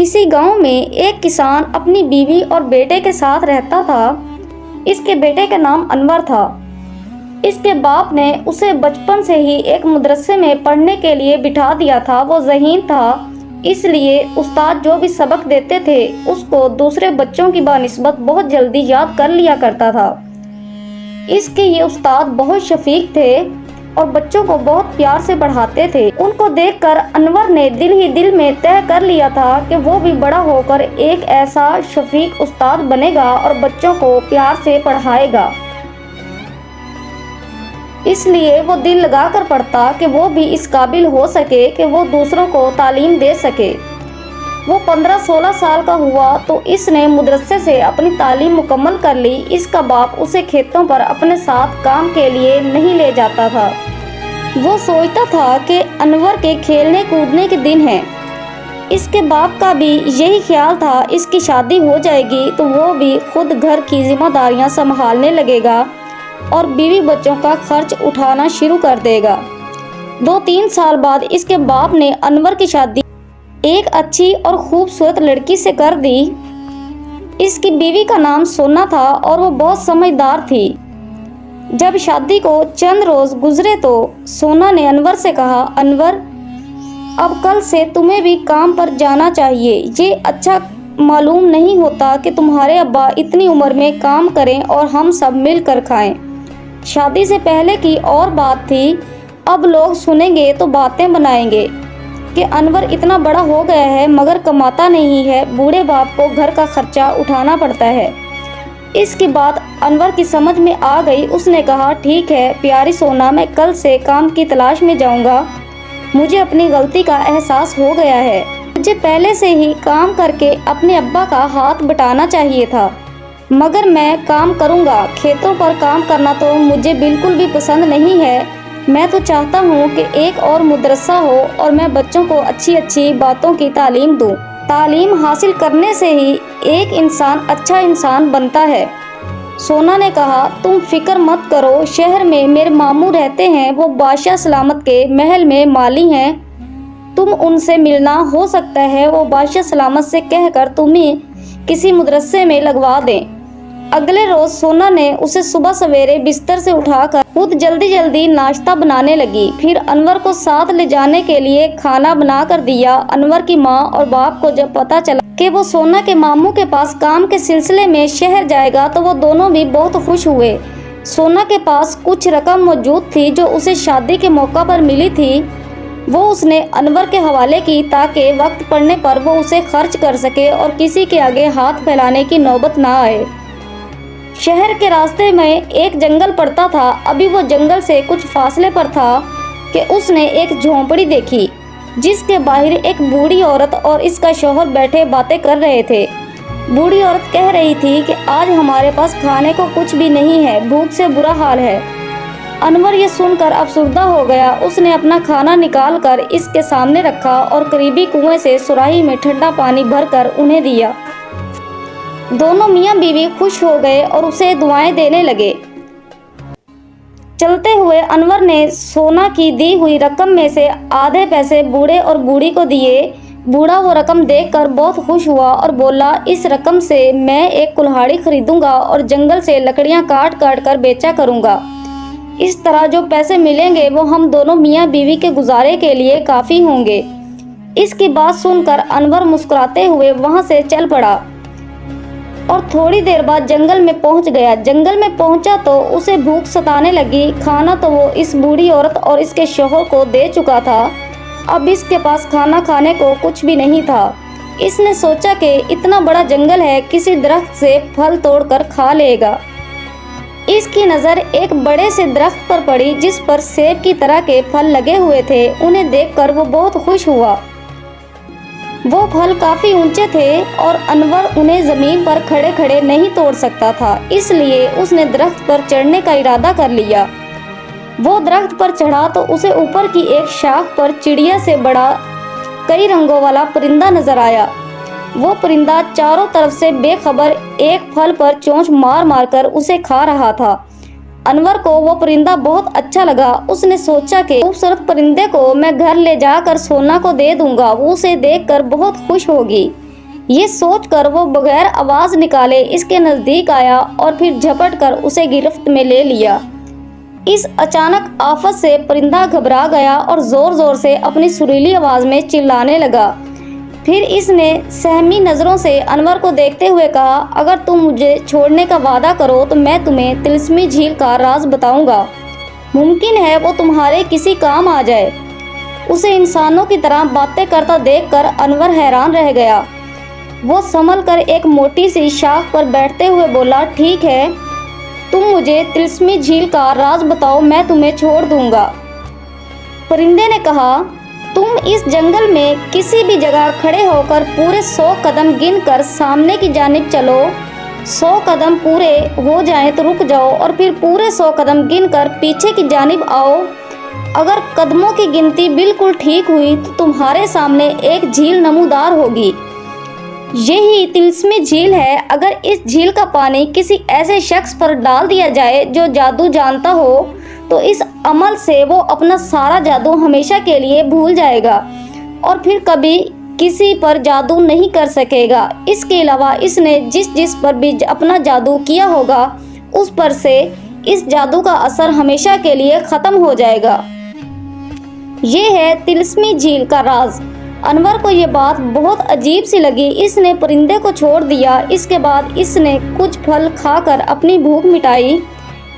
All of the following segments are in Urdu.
کسی گاؤں میں ایک کسان اپنی بیوی اور بیٹے کے ساتھ رہتا تھا۔ اس کے بیٹے کا نام انور تھا۔ اس کے باپ نے اسے بچپن سے ہی ایک مدرسے میں پڑھنے کے لیے بٹھا دیا تھا۔ وہ ذہین تھا، اس لیے استاد جو بھی سبق دیتے تھے اس کو دوسرے بچوں کی بنسبت بہت جلدی یاد کر لیا کرتا تھا۔ اس کے یہ استاد بہت شفیق تھے اور بچوں کو بہت پیار سے پڑھاتے تھے۔ ان کو دیکھ کر انور نے دل ہی دل میں طے کر لیا تھا کہ وہ بھی بڑا ہو کر ایک ایسا شفیق استاد بنے گا اور بچوں کو پیار سے پڑھائے گا۔ اس لیے وہ دل لگا کر پڑھتا کہ وہ بھی اس قابل ہو سکے کہ وہ دوسروں کو تعلیم دے سکے۔ وہ 15-16 سال کا ہوا تو اس نے مدرسے سے اپنی تعلیم مکمل کر لی۔ اس کا باپ اسے کھیتوں پر اپنے ساتھ کام کے لیے نہیں لے جاتا تھا۔ وہ سوچتا تھا کہ انور کے کھیلنے کودنے کے دن ہیں۔ اس کے باپ کا بھی یہی خیال تھا، اس کی شادی ہو جائے گی تو وہ بھی خود گھر کی ذمہ داریاں سنبھالنے لگے گا اور بیوی بچوں کا خرچ اٹھانا شروع کر دے گا۔ 2-3 سال بعد اس کے باپ نے انور کی شادی ایک اچھی اور خوبصورت لڑکی سے کر دی۔ اس کی بیوی کا نام سونا تھا اور وہ بہت سمجھدار تھی۔ جب شادی کو چند روز گزرے تو سونا نے انور سے کہا، انور، اب کل سے تمہیں بھی کام پر جانا چاہیے۔ یہ اچھا معلوم نہیں ہوتا کہ تمہارے ابا اتنی عمر میں کام کریں اور ہم سب مل کر کھائیں۔ شادی سے پہلے کی اور بات تھی، اب لوگ سنیں گے تو باتیں بنائیں گے کہ انور اتنا بڑا ہو گیا ہے مگر کماتا نہیں ہے، بوڑھے باپ کو گھر کا خرچہ اٹھانا پڑتا ہے۔ اس کی بات انور کی سمجھ میں آ گئی۔ اس نے کہا، ٹھیک ہے پیاری سونا، میں کل سے کام کی تلاش میں جاؤں گا۔ مجھے اپنی غلطی کا احساس ہو گیا ہے۔ مجھے پہلے سے ہی کام کر کے اپنے ابا کا ہاتھ بٹانا چاہیے تھا، مگر میں کام کروں گا۔ کھیتوں پر کام کرنا تو مجھے بالکل بھی پسند نہیں ہے۔ میں تو چاہتا ہوں کہ ایک اور مدرسہ ہو اور میں بچوں کو اچھی اچھی باتوں کی تعلیم دوں۔ تعلیم حاصل کرنے سے ہی ایک انسان اچھا انسان بنتا ہے۔ سونا نے کہا، تم فکر مت کرو، شہر میں میرے ماموں رہتے ہیں، وہ بادشاہ سلامت کے محل میں مالی ہیں، تم ان سے ملنا، ہو سکتا ہے وہ بادشاہ سلامت سے کہہ کر تمہیں کسی مدرسے میں لگوا دیں۔ اگلے روز سونا نے اسے صبح سویرے بستر سے اٹھا کر خود جلدی جلدی ناشتہ بنانے لگی، پھر انور کو ساتھ لے جانے کے لیے کھانا بنا کر دیا۔ انور کی ماں اور باپ کو جب پتہ چلا کہ وہ سونا کے ماموں کے پاس کام کے سلسلے میں شہر جائے گا تو وہ دونوں بھی بہت خوش ہوئے۔ سونا کے پاس کچھ رقم موجود تھی جو اسے شادی کے موقع پر ملی تھی، وہ اس نے انور کے حوالے کی تاکہ وقت پڑنے پر وہ اسے خرچ کر سکے اور کسی کے آگے ہاتھ پھیلانے کی نوبت نہ آئے۔ شہر کے راستے میں ایک جنگل پڑتا تھا۔ ابھی وہ جنگل سے کچھ فاصلے پر تھا کہ اس نے ایک جھونپڑی دیکھی جس کے باہر ایک بوڑھی عورت اور اس کا شوہر بیٹھے باتیں کر رہے تھے۔ بوڑھی عورت کہہ رہی تھی کہ آج ہمارے پاس کھانے کو کچھ بھی نہیں ہے، بھوک سے برا حال ہے۔ انور یہ سن کر افسردہ ہو گیا۔ اس نے اپنا کھانا نکال کر اس کے سامنے رکھا اور قریبی کنویں سے سراہی میں ٹھنڈا پانی بھر کر انہیں دیا۔ دونوں میاں بیوی خوش ہو گئے اور اسے دعائیں دینے لگے۔ چلتے ہوئے انور نے سونا کی دی ہوئی رقم میں سے آدھے پیسے بوڑھے اور بوڑھی کو دیے۔ بوڑھا وہ رقم دیکھ کر بہت خوش ہوا اور بولا، اس رقم سے میں ایک کلہاڑی خریدوں گا اور جنگل سے لکڑیاں کاٹ کاٹ کر بیچا کروں گا۔ اس طرح جو پیسے ملیں گے وہ ہم دونوں میاں بیوی کے گزارے کے لیے کافی ہوں گے۔ اس کی بات سن کر انور مسکراتے ہوئے وہاں سے چل پڑا اور تھوڑی دیر بعد جنگل میں پہنچ گیا۔ جنگل میں پہنچا تو اسے بھوک ستانے لگی۔ کھانا تو وہ اس بوڑھی عورت اور اس کے شوہر کو دے چکا تھا، اب اس کے پاس کھانا کھانے کو کچھ بھی نہیں تھا۔ اس نے سوچا کہ اتنا بڑا جنگل ہے، کسی درخت سے پھل توڑ کر کھا لے گا۔ اس کی نظر ایک بڑے سے درخت پر پڑی جس پر سیب کی طرح کے پھل لگے ہوئے تھے۔ انہیں دیکھ کر وہ بہت خوش ہوا۔ وہ پھل کافی اونچے تھے اور انور انہیں زمین پر کھڑے کھڑے نہیں توڑ سکتا تھا، اس لیے اس نے درخت پر چڑھنے کا ارادہ کر لیا۔ وہ درخت پر چڑھا تو اسے اوپر کی ایک شاخ پر چڑیا سے بڑا کئی رنگوں والا پرندہ نظر آیا۔ وہ پرندہ چاروں طرف سے بے خبر ایک پھل پر چونچ مار مار کر اسے کھا رہا تھا۔ انور کو وہ پرندہ بہت اچھا لگا۔ اس نے سوچا کہ خوبصورت پرندے کو میں گھر لے جا کر سونا کو دے دوں گا، وہ اسے دیکھ کر بہت خوش ہوگی۔ یہ سوچ کر وہ بغیر آواز نکالے اس کے نزدیک آیا اور پھر جھپٹ کر اسے گرفت میں لے لیا۔ اس اچانک آفت سے پرندہ گھبرا گیا اور زور زور سے اپنی سریلی آواز میں چلانے لگا۔ پھر اس نے سہمی نظروں سے انور کو دیکھتے ہوئے کہا، اگر تم مجھے چھوڑنے کا وعدہ کرو تو میں تمہیں طلسمی جھیل کا راز بتاؤں گا۔ ممکن ہے وہ تمہارے کسی کام آ جائے۔ اسے انسانوں کی طرح باتیں کرتا دیکھ کر انور حیران رہ گیا۔ وہ سنبھل کر ایک موٹی سی شاخ پر بیٹھتے ہوئے بولا، ٹھیک ہے، تم مجھے طلسمی جھیل کا راز بتاؤ، میں تمہیں چھوڑ دوں گا۔ پرندے نے کہا، تم اس جنگل میں کسی بھی جگہ کھڑے ہو کر پورے 100 قدم گن کر سامنے کی جانب چلو۔ 100 قدم پورے ہو جائیں تو رک جاؤ اور پھر پورے 100 قدم گن کر پیچھے کی جانب آؤ۔ اگر قدموں کی گنتی بالکل ٹھیک ہوئی تو تمہارے سامنے ایک جھیل نمودار ہوگی۔ یہی طلسمی جھیل ہے۔ اگر اس جھیل کا پانی کسی ایسے شخص پر ڈال دیا جائے جو جادو جانتا ہو تو اس عمل سے وہ اپنا سارا جادو ہمیشہ کے لیے بھول جائے گا اور پھر کبھی کسی پر جادو نہیں کر سکے گا۔ اس کے علاوہ اس نے جس پر بھی اپنا جادو کیا ہوگا اس پر سے اس جادو کا اثر ہمیشہ کے لیے ختم ہو جائے گا۔ یہ ہے طلسمی جھیل کا راز۔ انور کو یہ بات بہت عجیب سی لگی۔ اس نے پرندے کو چھوڑ دیا۔ اس کے بعد اس نے کچھ پھل کھا کر اپنی بھوک مٹائی۔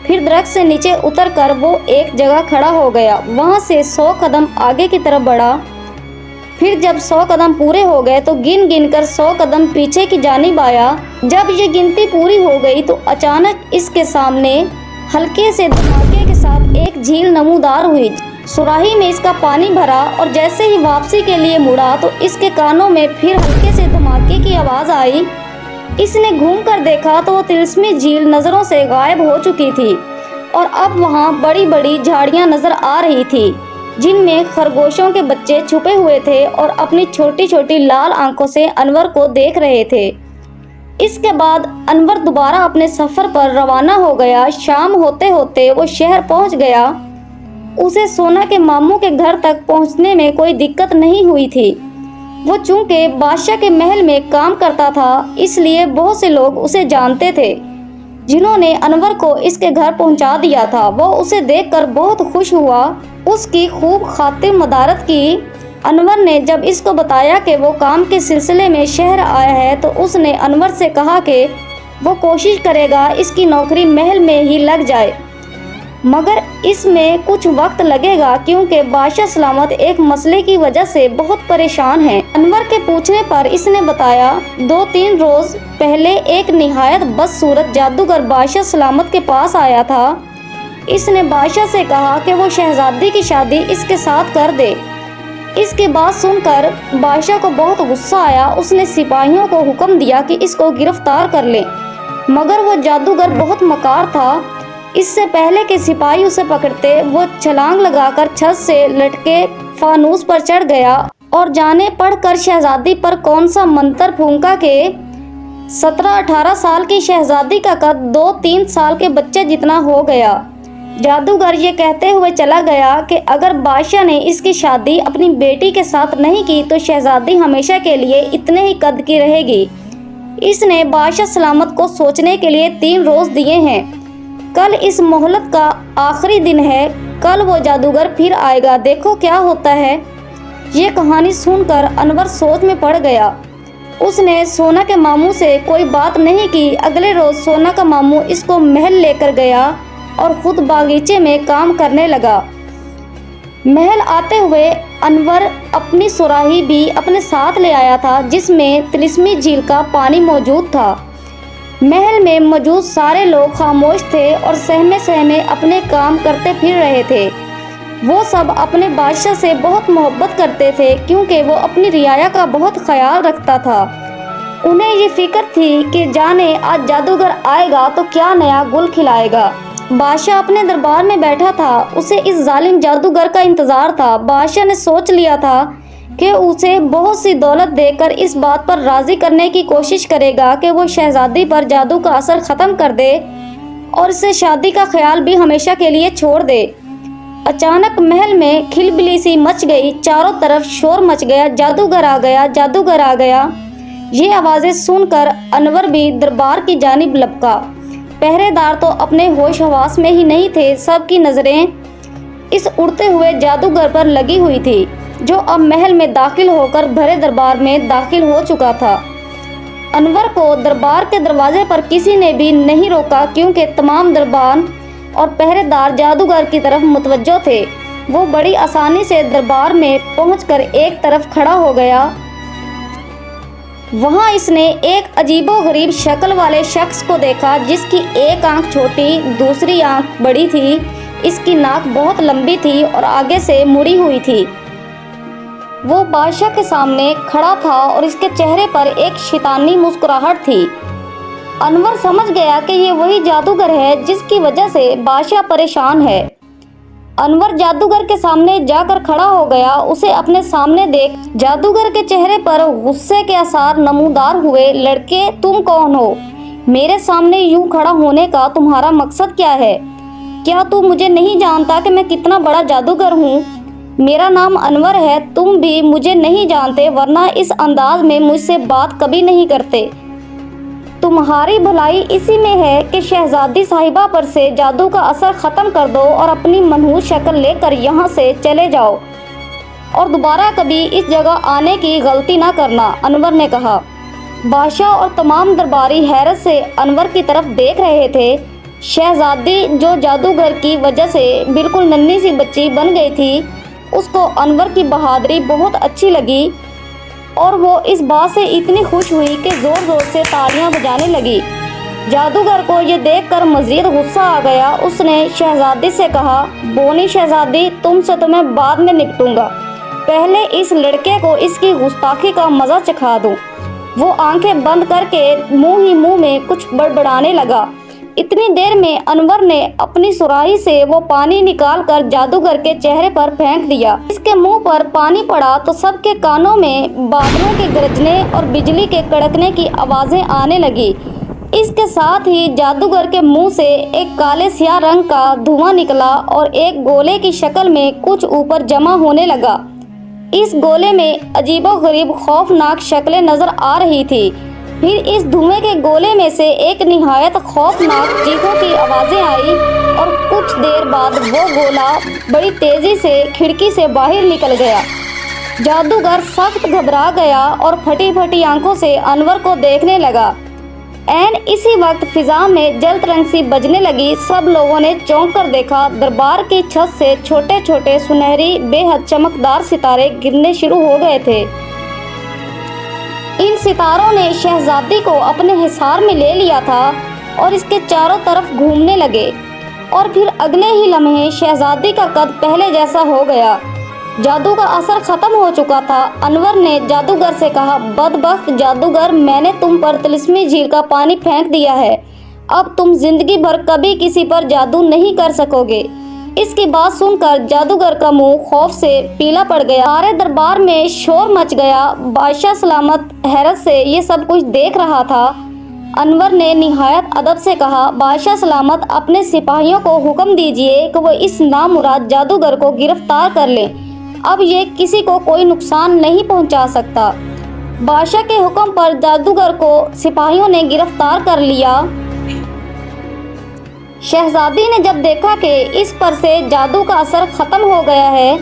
پھر درخت سے نیچے اتر کر وہ ایک جگہ کھڑا ہو گیا۔ وہاں سے 100 قدم آگے کی طرف بڑھا۔ پھر جب 100 قدم پورے ہو گئے تو گن گن کر 100 قدم پیچھے کی جانب آیا۔ جب یہ گنتی پوری ہو گئی تو اچانک اس کے سامنے ہلکے سے دھماکے کے ساتھ ایک جھیل نمودار ہوئی۔ سراہی میں اس کا پانی بھرا اور جیسے ہی واپسی کے لیے مڑا تو اس کے کانوں میں پھر ہلکے سے دھماکے کی آواز آئی۔ اس نے گھوم کر دیکھا تو وہ طلسمی جھیل نظروں سے غائب ہو چکی تھی اور اب وہاں بڑی بڑی جھاڑیاں نظر آ رہی تھی جن میں خرگوشوں کے بچے چھپے ہوئے تھے اور اپنی چھوٹی چھوٹی لال آنکھوں سے انور کو دیکھ رہے تھے۔ اس کے بعد انور دوبارہ اپنے سفر پر روانہ ہو گیا۔ شام ہوتے ہوتے وہ شہر پہنچ گیا۔ اسے سونا کے ماموں کے گھر تک پہنچنے میں کوئی دقت نہیں ہوئی تھی۔ وہ چونکہ بادشاہ کے محل میں کام کرتا تھا اس لیے بہت سے لوگ اسے جانتے تھے جنہوں نے انور کو اس کے گھر پہنچا دیا تھا۔ وہ اسے دیکھ کر بہت خوش ہوا۔ اس کی خوب خاطر مدارت کی۔ انور نے جب اس کو بتایا کہ وہ کام کے سلسلے میں شہر آیا ہے تو اس نے انور سے کہا کہ وہ کوشش کرے گا اس کی نوکری محل میں ہی لگ جائے، مگر اس میں کچھ وقت لگے گا کیونکہ بادشاہ سلامت ایک مسئلے کی وجہ سے بہت پریشان ہیں۔ انور کے پوچھنے پر اس نے بتایا، 2-3 روز پہلے ایک نہایت بدصورت جادوگر بادشاہ سلامت کے پاس آیا تھا۔ اس نے بادشاہ سے کہا کہ وہ شہزادی کی شادی اس کے ساتھ کر دے۔ اس کی بات سن کر بادشاہ کو بہت غصہ آیا۔ اس نے سپاہیوں کو حکم دیا کہ اس کو گرفتار کر لیں، مگر وہ جادوگر بہت مکار تھا۔ اس سے پہلے کہ سپاہی اسے پکڑتے وہ چھلانگ لگا کر چھت سے لٹکے فانوس پر چڑھ گیا اور جانے پڑھ کر شہزادی پر کون سا منتر پھونکا کہ 17-18 سال کی شہزادی کا قد 2-3 سال کے بچے جتنا ہو گیا۔ جادوگر یہ کہتے ہوئے چلا گیا کہ اگر بادشاہ نے اس کی شادی اپنی بیٹی کے ساتھ نہیں کی تو شہزادی ہمیشہ کے لیے اتنے ہی قد کی رہے گی۔ اس نے بادشاہ سلامت کو سوچنے کے لیے 3 روز دیے ہیں۔ کل اس مہلت کا آخری دن ہے۔ کل وہ جادوگر پھر آئے گا، دیکھو کیا ہوتا ہے۔ یہ کہانی سن کر انور سوچ میں پڑ گیا۔ اس نے سونا کے ماموں سے کوئی بات نہیں کی۔ اگلے روز سونا کا ماموں اس کو محل لے کر گیا اور خود باغیچے میں کام کرنے لگا۔ محل آتے ہوئے انور اپنی سراہی بھی اپنے ساتھ لے آیا تھا جس میں طلسمی جھیل کا پانی موجود تھا۔ محل میں موجود سارے لوگ خاموش تھے اور سہمے سہمے اپنے کام کرتے پھر رہے تھے۔ وہ سب اپنے بادشاہ سے بہت محبت کرتے تھے کیونکہ وہ اپنی رعایا کا بہت خیال رکھتا تھا۔ انہیں یہ فکر تھی کہ جانے آج جادوگر آئے گا تو کیا نیا گل کھلائے گا۔ بادشاہ اپنے دربار میں بیٹھا تھا۔ اسے اس ظالم جادوگر کا انتظار تھا۔ بادشاہ نے سوچ لیا تھا کہ اسے بہت سی دولت دے کر اس بات پر راضی کرنے کی کوشش کرے گا کہ وہ شہزادی پر جادو کا اثر ختم کر دے اور اسے شادی کا خیال بھی ہمیشہ کے لیے چھوڑ دے۔ اچانک محل میں کھلبلی سی مچ گئی۔ چاروں طرف شور مچ گیا، جادوگر آ گیا، جادوگر آ گیا۔ یہ آوازیں سن کر انور بھی دربار کی جانب لپکا۔ پہرے دار تو اپنے ہوش حواس میں ہی نہیں تھے، سب کی نظریں اس اڑتے ہوئے جادوگر پر لگی ہوئی تھی، جو اب محل میں داخل ہو کر بھرے دربار میں داخل ہو چکا تھا۔ انور کو دربار کے دروازے پر کسی نے بھی نہیں روکا، کیونکہ تمام دربان اور پہرے دار جادوگر کی طرف متوجہ تھے۔ وہ بڑی آسانی سے دربار میں پہنچ کر ایک طرف کھڑا ہو گیا۔ وہاں اس نے ایک عجیب و غریب شکل والے شخص کو دیکھا، جس کی ایک آنکھ چھوٹی، دوسری آنکھ بڑی تھی۔ اس کی ناک بہت لمبی تھی اور آگے سے مڑی ہوئی تھی۔ وہ بادشاہ کے سامنے کھڑا تھا اور اس کے چہرے پر ایک شیطانی مسکراہٹ تھی۔ انور سمجھ گیا کہ یہ وہی جادوگر ہے جس کی وجہ سے بادشاہ پریشان ہے۔ انور جادوگر کے سامنے جا کر کھڑا ہو گیا۔ اسے اپنے سامنے دیکھ جادوگر کے چہرے پر غصے کے آثار نمودار ہوئے۔ لڑکے، تم کون ہو؟ میرے سامنے یوں کھڑا ہونے کا تمہارا مقصد کیا ہے؟ کیا تو مجھے نہیں جانتا کہ میں کتنا بڑا جادوگر ہوں؟ میرا نام انور ہے، تم بھی مجھے نہیں جانتے، ورنہ اس انداز میں مجھ سے بات کبھی نہیں کرتے۔ تمہاری بھلائی اسی میں ہے کہ شہزادی صاحبہ پر سے جادو کا اثر ختم کر دو اور اپنی منحوس شکل لے کر یہاں سے چلے جاؤ اور دوبارہ کبھی اس جگہ آنے کی غلطی نہ کرنا، انور نے کہا۔ بادشاہ اور تمام درباری حیرت سے انور کی طرف دیکھ رہے تھے۔ شہزادی جو جادوگر کی وجہ سے بالکل ننھی سی بچی بن گئی تھی، اس کو انور کی بہادری بہت اچھی لگی اور وہ اس بات سے اتنی خوش ہوئی کہ زور زور سے تالیاں بجانے لگی۔ جادوگر کو یہ دیکھ کر مزید غصہ آ گیا۔ اس نے شہزادی سے کہا، بونی شہزادی، تم سے تو میں بعد میں نپٹوں گا، پہلے اس لڑکے کو اس کی گستاخی کا مزہ چکھا دوں۔ وہ آنکھیں بند کر کے منہ میں کچھ بڑبڑانے لگا۔ اتنی دیر میں انور نے اپنی سراہی سے وہ پانی نکال کر جادوگر کے چہرے پر پھینک دیا۔ اس کے منہ پر پانی پڑا تو سب کے کانوں میں بادلوں کے گرجنے اور بجلی کے کڑکنے کی آوازیں آنے لگی۔ اس کے ساتھ ہی جادوگر کے منہ سے ایک کالے سیاہ رنگ کا دھواں نکلا اور ایک گولے کی شکل میں کچھ اوپر جمع ہونے لگا۔ اس گولے میں عجیب و غریب خوفناک شکلیں نظر آ رہی تھی۔ پھر اس دھوئیں کے گولے میں سے ایک نہایت خوفناک چیخوں کی آوازیں آئی اور کچھ دیر بعد وہ گولا بڑی تیزی سے کھڑکی سے باہر نکل گیا۔ جادوگر سخت گھبرا گیا اور پھٹی پھٹی آنکھوں سے انور کو دیکھنے لگا۔ عین اسی وقت فضا میں جل ترنگ سی بجنے لگی۔ سب لوگوں نے چونک کر دیکھا۔ دربار کی چھت سے چھوٹے چھوٹے سنہری بے حد چمکدار ستارے گرنے شروع ہو گئے تھے۔ ان ستاروں نے شہزادی کو اپنے حصار میں لے لیا تھا اور اس کے چاروں طرف گھومنے لگے، اور پھر اگلے ہی لمحے شہزادی کا قد پہلے جیسا ہو گیا۔ جادو کا اثر ختم ہو چکا تھا۔ انور نے جادوگر سے کہا، بدبخت جادوگر، میں نے تم پر طلسمی جھیل کا پانی پھینک دیا ہے، اب تم زندگی بھر کبھی کسی پر جادو نہیں کر سکو گے۔ اس کی بات سن کر جادوگر کا منہ خوف سے پیلا پڑ گیا۔ سارے دربار میں شور مچ گیا۔ بادشاہ سلامت حیرت سے یہ سب کچھ دیکھ رہا تھا۔ انور نے نہایت ادب سے کہا، بادشاہ سلامت، اپنے سپاہیوں کو حکم دیجیے کہ وہ اس نامراد جادوگر کو گرفتار کر لیں، اب یہ کسی کو کوئی نقصان نہیں پہنچا سکتا۔ بادشاہ کے حکم پر جادوگر کو سپاہیوں نے گرفتار کر لیا۔ شہزادی نے جب دیکھا کہ اس پر سے جادو کا اثر ختم ہو گیا ہے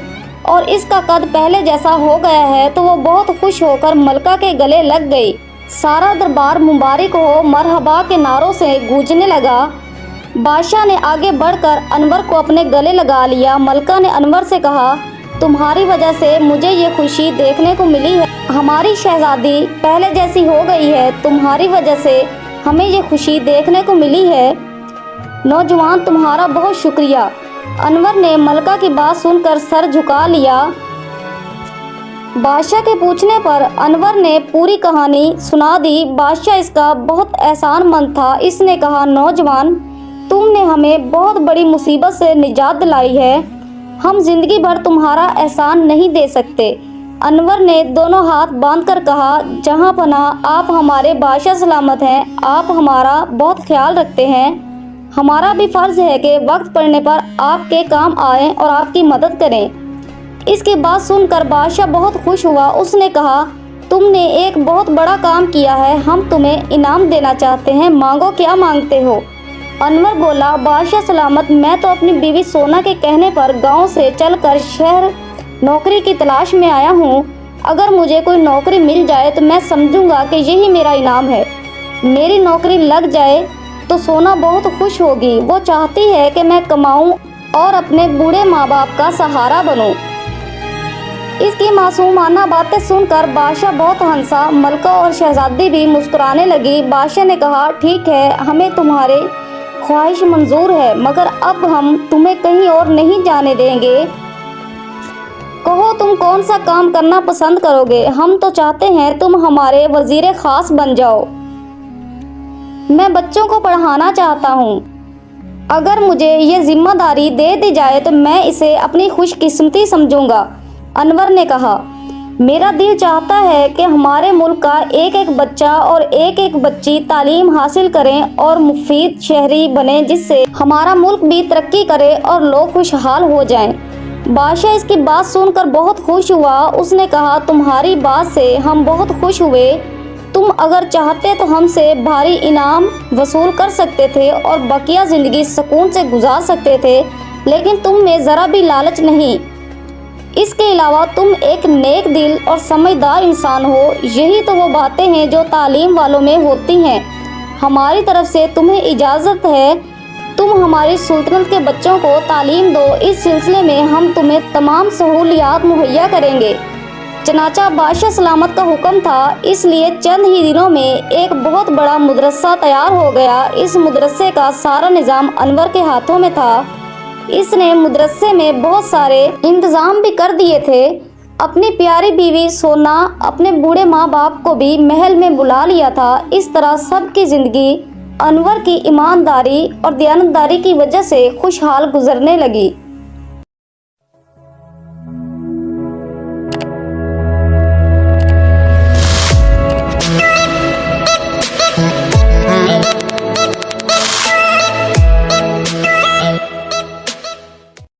اور اس کا قد پہلے جیسا ہو گیا ہے تو وہ بہت خوش ہو کر ملکہ کے گلے لگ گئی۔ سارا دربار مبارک ہو مرحبا کے نعروں سے گونجنے لگا۔ بادشاہ نے آگے بڑھ کر انور کو اپنے گلے لگا لیا۔ ملکہ نے انور سے کہا، تمہاری وجہ سے مجھے یہ خوشی دیکھنے کو ملی ہے۔ ہماری شہزادی پہلے جیسی ہو گئی ہے، تمہاری وجہ سے ہمیں یہ خوشی دیکھنے کو ملی ہے۔ نوجوان، تمہارا بہت شکریہ۔ انور نے ملکہ کی بات سن کر سر جھکا لیا۔ بادشاہ کے پوچھنے پر انور نے پوری کہانی سنا دی۔ بادشاہ اس کا بہت احسان مند تھا۔ اس نے کہا، نوجوان، تم نے ہمیں بہت بڑی مصیبت سے نجات دلائی ہے، ہم زندگی بھر تمہارا احسان نہیں دے سکتے۔ انور نے دونوں ہاتھ باندھ کر کہا، جہاں پناہ، آپ ہمارے بادشاہ سلامت ہیں، آپ ہمارا بہت خیال رکھتے ہیں، ہمارا بھی فرض ہے کہ وقت پڑنے پر آپ کے کام آئیں اور آپ کی مدد کریں۔ اس کی بات سن کر بادشاہ بہت خوش ہوا۔ اس نے کہا، تم نے ایک بہت بڑا کام کیا ہے، ہم تمہیں انعام دینا چاہتے ہیں، مانگو کیا مانگتے ہو؟ انور بولا، بادشاہ سلامت، میں تو اپنی بیوی سونا کے کہنے پر گاؤں سے چل کر شہر نوکری کی تلاش میں آیا ہوں۔ اگر مجھے کوئی نوکری مل جائے تو میں سمجھوں گا کہ یہی میرا انعام ہے۔ میری نوکری لگ جائے تو سونا بہت خوش ہوگی، وہ چاہتی ہے کہ میں کماؤں اور اپنے بوڑھے ماں باپ کا سہارا بنوں۔ اس کی معصومانہ باتیں سن کر بادشاہ بہت ہنسا۔ ملکہ اور شہزادی بھی مسکرانے لگی۔ بادشاہ نے کہا، ٹھیک ہے، ہمیں تمہاری خواہش منظور ہے، مگر اب ہم تمہیں کہیں اور نہیں جانے دیں گے۔ کہو تم کون سا کام کرنا پسند کرو گے؟ ہم تو چاہتے ہیں تم ہمارے وزیر خاص بن جاؤ۔ میں بچوں کو پڑھانا چاہتا ہوں۔ اگر مجھے یہ ذمہ داری دے دی جائے تو میں اسے اپنی خوش قسمتی سمجھوں گا۔ انور نے کہا، میرا دل چاہتا ہے کہ ہمارے ملک کا ایک ایک بچہ اور ایک ایک بچی تعلیم حاصل کریں اور مفید شہری بنے، جس سے ہمارا ملک بھی ترقی کرے اور لوگ خوشحال ہو جائیں۔ بادشاہ اس کی بات سن کر بہت خوش ہوا۔ اس نے کہا، تمہاری بات سے ہم بہت خوش ہوئے۔ تم اگر چاہتے تو ہم سے بھاری انعام وصول کر سکتے تھے اور بقیہ زندگی سکون سے گزار سکتے تھے، لیکن تم میں ذرا بھی لالچ نہیں۔ اس کے علاوہ تم ایک نیک دل اور سمجھدار انسان ہو۔ یہی تو وہ باتیں ہیں جو تعلیم والوں میں ہوتی ہیں۔ ہماری طرف سے تمہیں اجازت ہے، تم ہماری سلطنت کے بچوں کو تعلیم دو۔ اس سلسلے میں ہم تمہیں تمام سہولیات مہیا کریں گے۔ چنانچہ بادشاہ سلامت کا حکم تھا، اس لیے چند ہی دنوں میں ایک بہت بڑا مدرسہ تیار ہو گیا۔ اس مدرسے کا سارا نظام انور کے ہاتھوں میں تھا۔ اس نے مدرسے میں بہت سارے انتظام بھی کر دیے تھے۔ اپنی پیاری بیوی سونا، اپنے بوڑھے ماں باپ کو بھی محل میں بلا لیا تھا۔ اس طرح سب کی زندگی انور کی ایمانداری اور دیانتداری کی وجہ سے خوشحال گزرنے لگی۔